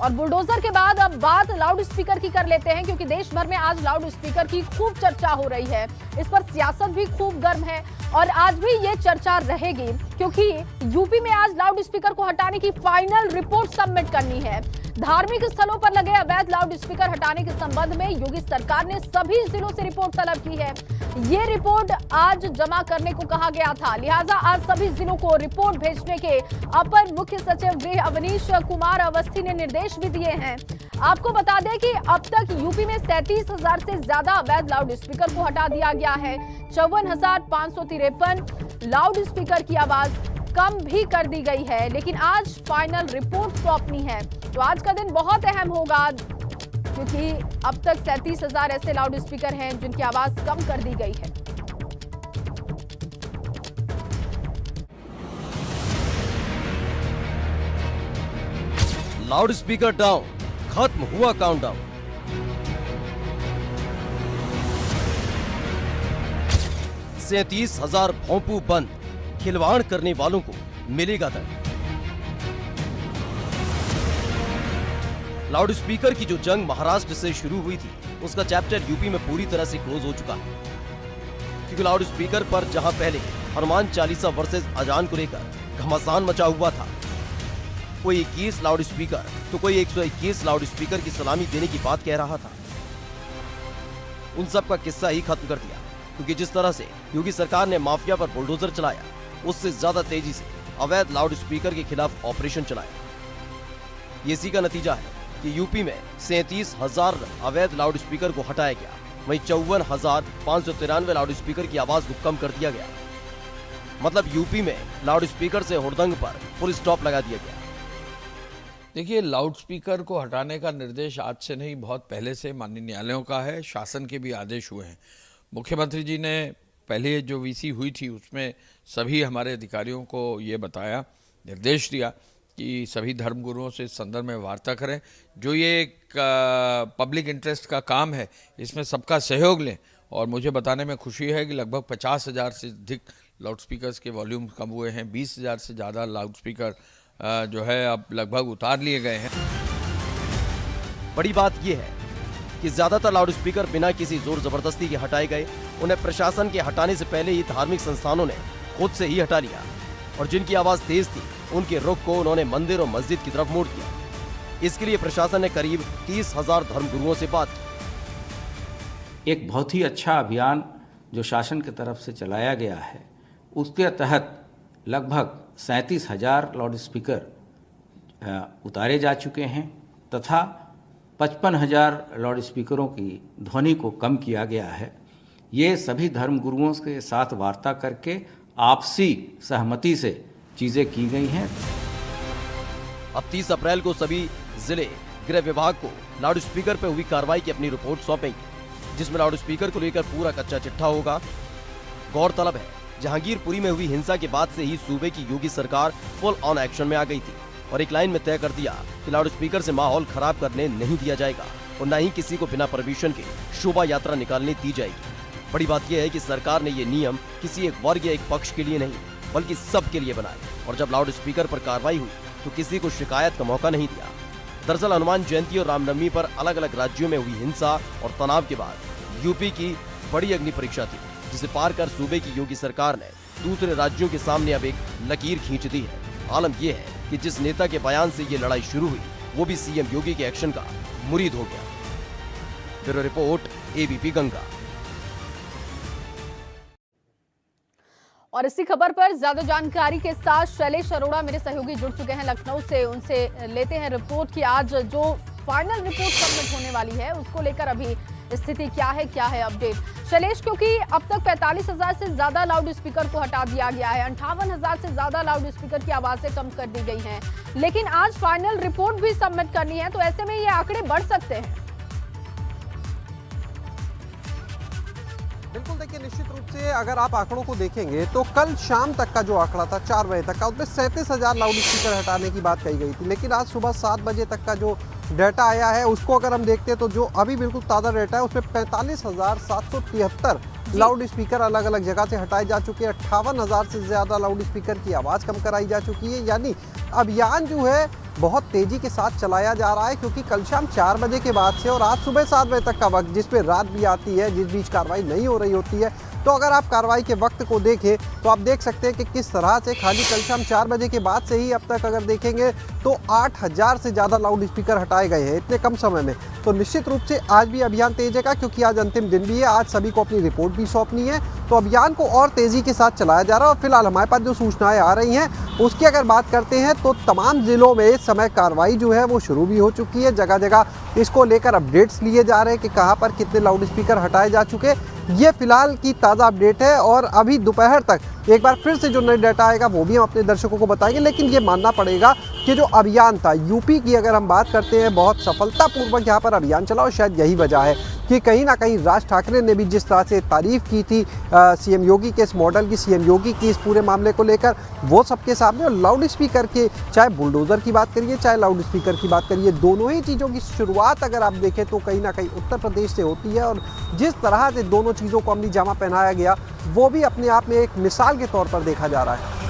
और बुलडोजर के बाद अब बात लाउड स्पीकर की कर लेते हैं, क्योंकि देश भर में आज लाउड स्पीकर की खूब चर्चा हो रही है। इस पर सियासत भी खूब गर्म है और आज भी ये चर्चा रहेगी, क्योंकि यूपी में आज लाउड स्पीकर को हटाने की फाइनल रिपोर्ट सबमिट करनी है। धार्मिक स्थलों पर लगे अवैध लाउड स्पीकर हटाने के संबंध में योगी सरकार ने सभी जिलों से रिपोर्ट तलब की है। ये रिपोर्ट आज जमा करने को कहा गया था, लिहाजा आज सभी जिलों को रिपोर्ट भेजने के अपर मुख्य सचिव गृह अवनीश कुमार अवस्थी ने निर्देश भी दिए हैं। आपको बता दें कि अब तक यूपी में 37,000 से ज्यादा अवैध लाउड स्पीकर को हटा दिया गया है। 54,553 लाउड स्पीकर की आवाज कम भी कर दी गई है, लेकिन आज फाइनल रिपोर्ट सौंपनी है। तो आज का दिन बहुत अहम होगा, क्योंकि अब तक 37,000 ऐसे लाउड स्पीकर हैं जिनकी आवाज कम कर दी गई है। लाउड स्पीकर डाउन, खत्म हुआ काउंटडाउन। 37,000 भोंपू बंद, खिलवाड़ करने वालों को मिलेगा दंड। लाउड स्पीकर की जो जंग महाराष्ट्र से शुरू हुई थी, उसका चैप्टर यूपी में पूरी तरह से क्लोज हो चुका है, क्योंकि लाउड स्पीकर पर जहां पहले हनुमान चालीसा वर्सेस अजान को लेकर घमासान मचा हुआ था, कोई 21 लाउड स्पीकर तो कोई 121 लाउड स्पीकर की सलामी देने की बात कह रहा था। उन सब का किस्सा ही खत्म कर दिया, क्योंकि जिस तरह से योगी सरकार ने माफिया पर बुलडोजर चलाया, उससे ज्यादा तेजी से अवैध लाउड स्पीकर के खिलाफ ऑपरेशन चलाया। इसी का नतीजा है कि यूपी में 37,000 अवैध लाउड स्पीकर को हटाया गया, वहीं 54,593 लाउड स्पीकर की आवाज को कम कर दिया गया। मतलब यूपी में लाउड स्पीकर से हुड़दंग पर फुल स्टॉप लगा दिया गया। देखिए, लाउड स्पीकर को हटाने का निर्देश आज से नहीं, बहुत पहले से माननीय न्यायालयों का है, शासन के भी आदेश हुए हैं। मुख्यमंत्री जी ने पहले जो वीसी हुई थी उसमें सभी हमारे अधिकारियों को ये बताया, निर्देश दिया कि सभी धर्मगुरुओं से इस संदर्भ में वार्ता करें। जो ये एक पब्लिक इंटरेस्ट का काम है, इसमें सबका सहयोग लें। और मुझे बताने में खुशी है कि लगभग 50,000 से अधिक लाउड स्पीकर्स के वॉल्यूम कम हुए हैं। 20,000 से ज़्यादा लाउड स्पीकर जो है अब लगभग उतार लिए गए हैं। बड़ी बात यह है कि ज्यादातर लाउड स्पीकर बिना किसी जोर जबरदस्ती के हटाए गए। उन्हें प्रशासन के हटाने से पहले ही धार्मिक संस्थानों ने खुद से ही हटा लिया, और जिनकी आवाज तेज थी उनके रुख को उन्होंने मंदिर और मस्जिद की तरफ मोड़ दिया। इसके लिए प्रशासन ने करीब 30,000 धर्मगुरुओं से बात की। एक बहुत ही अच्छा अभियान जो शासन की तरफ से चलाया गया है, उसके तहत लगभग 37,000 लाउड स्पीकर उतारे जा चुके हैं तथा 55,000 लाउड स्पीकरों की ध्वनि को कम किया गया है। ये सभी धर्मगुरुओं के साथ वार्ता करके आपसी सहमति से चीज़ें की गई हैं। अब 30 अप्रैल को सभी जिले गृह विभाग को लाउड स्पीकर पर हुई कार्रवाई की अपनी रिपोर्ट सौंपेंगे, जिसमें लाउड स्पीकर को लेकर पूरा कच्चा चिट्ठा होगा। गौरतलब है, जहांगीरपुरी में हुई हिंसा के बाद से ही सूबे की योगी सरकार फुल ऑन एक्शन में आ गई थी और एक लाइन में तय कर दिया कि लाउड स्पीकर से माहौल खराब करने नहीं दिया जाएगा और न ही किसी को बिना परमिशन के शोभा यात्रा निकालने दी जाएगी। बड़ी बात यह है कि सरकार ने ये नियम किसी एक वर्ग या एक पक्ष के लिए नहीं, बल्कि सबके लिए बनाए। और जब लाउड स्पीकर पर कार्रवाई हुई तो किसी को शिकायत का मौका नहीं दिया। दरअसल हनुमान जयंती और रामनवमी पर अलग अलग राज्यों में हुई हिंसा और तनाव के बाद यूपी की बड़ी अग्नि परीक्षा थी, जिसे पार कर सूबे की योगी सरकार ने दूसरे राज्यों के सामने अब एक लकीर खींच दी है। आलम यह है कि जिस नेता के बयान से ये लड़ाई शुरू हुई, वो भी सीएम योगी के एक्शन का मुरीद हो गया। Bureau report, ABP Ganga. और इसी खबर पर ज्यादा जानकारी के साथ शैलेश अरोड़ा मेरे सहयोगी जुड़ चुके हैं लखनऊ से। उनसे लेते हैं रिपोर्ट कि आज जो फाइनल रिपोर्ट सबमिट होने वाली है उसको लेकर अभी स्थिति क्या है अपडेट शैलेश? क्योंकि अब तक 45,000 से ज्यादा लाउड स्पीकर को हटा दिया गया है, 58,000 से ज्यादा लाउड स्पीकर की आवाजें कम कर दी गई हैं, लेकिन आज फाइनल रिपोर्ट भी सबमिट करनी है, तो ऐसे में ये आंकड़े बढ़ सकते हैं। बिल्कुल, देखिए निश्चित रूप से अगर आप आंकड़ों को देखेंगे तो कल शाम तक का जो आंकड़ा था 4 बजे तक का, उसमें 37,000 लाउड स्पीकर हटाने की बात कही गई थी, लेकिन आज सुबह 7 बजे तक का जो डाटा आया है उसको अगर हम देखते हैं तो जो अभी बिल्कुल ताज़ा डाटा है उसमें 45,773 लाउड स्पीकर अलग अलग जगह से हटाए जा चुके हैं। 58,000 से ज़्यादा लाउड स्पीकर की आवाज़ कम कराई जा चुकी है। यानी अभियान जो है बहुत तेज़ी के साथ चलाया जा रहा है, क्योंकि कल शाम 4 बजे के बाद से और आज सुबह 7 बजे तक का वक्त जिसमें रात भी आती है, जिस बीच कार्रवाई नहीं हो रही होती है, तो अगर आप कार्रवाई के वक्त को देखें तो आप देख सकते हैं कि किस तरह से खाली कल शाम 4 बजे के बाद से ही अब तक अगर देखेंगे तो 8000 से ज़्यादा लाउड स्पीकर हटाए गए हैं इतने कम समय में। तो निश्चित रूप से आज भी अभियान तेज है, क्योंकि आज अंतिम दिन भी है, आज सभी को अपनी रिपोर्ट भी सौंपनी है, तो अभियान को और तेज़ी के साथ चलाया जा रहा है। और फिलहाल हमारे पास जो सूचनाएं आ रही हैं उसकी अगर बात करते हैं तो तमाम जिलों में इस समय कार्रवाई जो है वो शुरू भी हो चुकी है। जगह जगह इसको लेकर अपडेट्स लिए जा रहे हैं कि कहाँ पर कितने लाउड स्पीकर हटाए जा चुके। ये फिलहाल की ताज़ा अपडेट है और अभी दोपहर तक एक बार फिर से जो नई डाटा आएगा वो भी हम अपने दर्शकों को बताएंगे। लेकिन ये मानना पड़ेगा कि जो अभियान था यूपी की अगर हम बात करते हैं, बहुत सफलतापूर्वक यहाँ पर अभियान चला और शायद यही वजह है कि कहीं ना कहीं राज ठाकरे ने भी जिस तरह से तारीफ की थी सीएम योगी के इस मॉडल की, सीएम योगी की इस पूरे मामले को लेकर, वो सबके सामने। और लाउड स्पीकर के चाहे बुलडोज़र की बात करिए चाहे लाउड स्पीकर की बात करिए, दोनों ही चीज़ों की शुरुआत अगर आप देखें तो कहीं ना कहीं उत्तर प्रदेश से होती है। और जिस तरह से दोनों चीज़ों को अमली जामा पहनाया गया वो भी अपने आप में एक मिसाल के तौर पर देखा जा रहा है।